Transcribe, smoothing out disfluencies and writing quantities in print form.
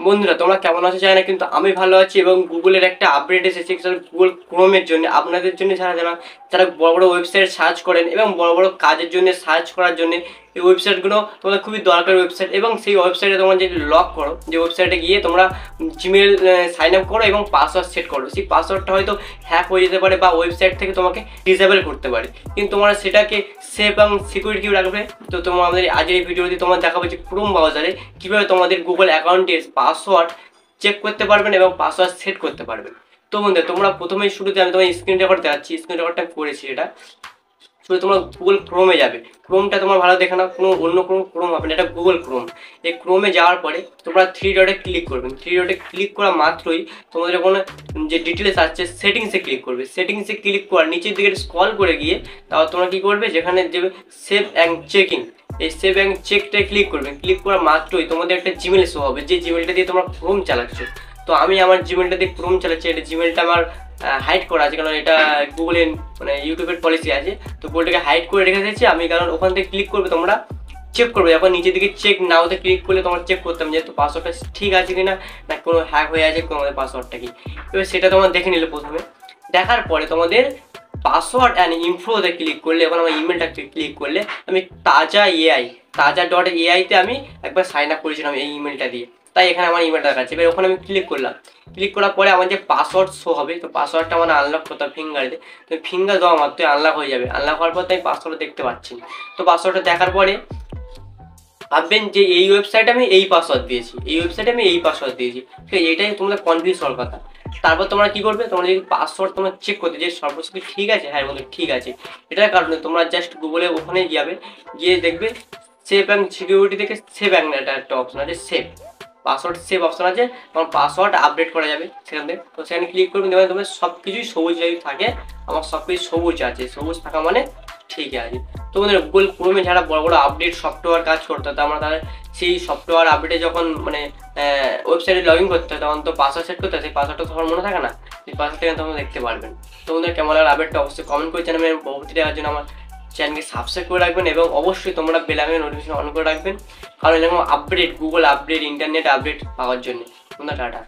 বন্ধুরা তোমরা কেমন আছো জানি না, কিন্তু আমি ভালো আছি। এবং গুগলের একটা আপডেট এসেছে গুগল ক্রোমের জন্য, আপনাদের জন্য, যারা বড় বড় ওয়েবসাইট সার্চ করেন এবং বড় বড় কাজের জন্য সার্চ করার জন্য এই ওয়েবসাইটগুলো তোমাদের খুবই দরকারি ওয়েবসাইট। এবং সেই ওয়েবসাইটে তোমরা যদি লগ করো, যে ওয়েবসাইটে গিয়ে তোমরা জিমেল সাইন আপ করো এবং পাসওয়ার্ড সেট করো, সেই পাসওয়ার্ডটা হয়তো হ্যাক হয়ে যেতে পারে বা ওয়েবসাইট থেকে তোমাকে ডিসেবল করতে পারে, কিন্তু তোমরা সেটাকে সেফ এবং সিকিউরিটি রাখবে। তো তোমাদের আজকের এই ভিডিওতে তোমরা দেখাবো যে ক্রোম ব্রাউজারে কীভাবে তোমাদের গুগল অ্যাকাউন্টের পাসওয়ার্ড চেক করতে পারবেন এবং পাসওয়ার্ড সেট করতে পারবেন। তো বন্ধুরা তোমরা প্রথমেই শুরুতে আমি তোমার স্ক্রিন রেকর্ড দেখাচ্ছি, স্ক্রিন রেকর্ডটা করেছি। এটা শুধু তোমরা গুগল ক্রোমে যাবে, ক্রোমটা তোমার ভালো দেখে না, কোনো অন্য কোনো ক্রোম হবে না, এটা গুগল ক্রোম। এই ক্রোমে যাওয়ার পরে তোমরা থ্রি ডটে ক্লিক করবেন। থ্রি ডটে ক্লিক করা মাত্রই তোমাদের কোনো যে ডিটেলস আছে সেটিংসে ক্লিক করবে। সেটিংসে ক্লিক করার নিচের দিকে স্ক্রল করে গিয়ে তাও তোমরা কী করবে, যেখানে দেবে সেভ অ্যান্ড চেকিং, এই সেভ অ্যান্ড চেকটায় ক্লিক করবে। ক্লিক করা মাত্রই তোমাদের একটা জিমেল শো হবে, যে জিমেলটা দিয়ে তোমরা ক্রোম চালাচ্ছ। তো আমি আমার জিমেলটা দিয়ে ক্রোম চালাচ্ছি, এটা জিমেলটা আমার হাইড করা আছে, কারণ এটা গুগলের মানে ইউটিউবের পলিসি আছে, তো গুগলটাকে হাইড করে রেখে দিয়েছি আমি। কারণ ওখান থেকে ক্লিক করবে, তোমরা চেক করবে, যখন নিচের দিকে চেক নাওতে ক্লিক করলে তোমার চেক করতাম যেহেতু পাসওয়ার্ডটা ঠিক আছে কিনা, না কোনো হ্যাক হয়ে আছে তোমাদের পাসওয়ার্ডটা কি। এবার সেটা তোমরা দেখে নিলে প্রথমে, দেখার পরে তোমাদের পাসওয়ার্ড অ্যান্ড ইনফোতে ক্লিক করলে, এখন আমার ইমেলটা ক্লিক করলে আমি তাজা.ai আমি একবার সাইন আপ করেছিলাম এই ইমেলটা দিয়ে, তাই এখানে আমার ইমেলটা দেখাচ্ছে। এবার ওখানে আমি ক্লিক করলাম। ক্লিক করার পরে আমার যে পাসওয়ার্ড শো হবে, তো পাসওয়ার্ডটা আমার আনলক করতে হবে ফিঙ্গার দিয়ে। তো ফিঙ্গার দেওয়া মাত্রই আনলক হয়ে যাবে। আনলক হওয়ার পর তো আমি পাসওয়ার্ডটা দেখতে পাচ্ছি। তো পাসওয়ার্ডটা দেখার পরে ভাববেন যে এই ওয়েবসাইটে আমি এই পাসওয়ার্ড দিয়েছি, এই ওয়েবসাইটে আমি এই পাসওয়ার্ড দিয়েছি, ঠিক আছে, এইটাই তোমাদের কনফিউজ হওয়ার কথা। তারপর তোমরা কী করবে, তোমরা যদি পাসওয়ার্ড তোমরা চেক করতে যে সর্বস্ব ঠিক আছে, হ্যাঁ বন্ধু ঠিক আছে, এটার কারণে তোমরা জাস্ট গুগলে ওখানে যাবে, গিয়ে দেখবে সেভ অ্যান্ড সিকিউরিটি থেকে সেভ অ্যান্ড একটা অপশন আছে, সেভ পাসওয়ার্ড সেভ অপশন আছে, তোমার পাসওয়ার্ড আপডেট করা যাবে সেখান থেকে। তো সেখানে ক্লিক করবে, দেখবেন তোমার সব কিছুই সবুজ যদি থাকে, আমার সব কিছু সবুজ আছে, সবুজ থাকা মানে ঠিক আছে। তো আমাদের গুগল ক্রোমে যারা বড় বড় আপডেট সফটওয়্যার কাজ করতে হয়, আমরা তাহলে সেই সফটওয়্যার আপডেটে যখন মানে ওয়েবসাইটে লগ ইন করতে হয়, তখন তো পাসওয়ার্ড সেট করতে হয়, সেই পাসওয়ার্ডটা সবার মনে থাকে না, সেই পাসওয়ার্ডটা তোমরা দেখতে পারবেন। তোমাদের কেমন লাগলো আপডেটটা অবশ্যই কমেন্ট করে জানাবেন। পরবর্তী দেখার জন্য আমার চ্যানেলকে সাবস্ক্রাইব করে রাখবেন এবং অবশ্যই তোমরা বেল আইকনের নোটিফিকেশন অন করে রাখবেন, কারণ এরকম update Google update internet update পাওয়ার জন্য। তোমরা টাটা।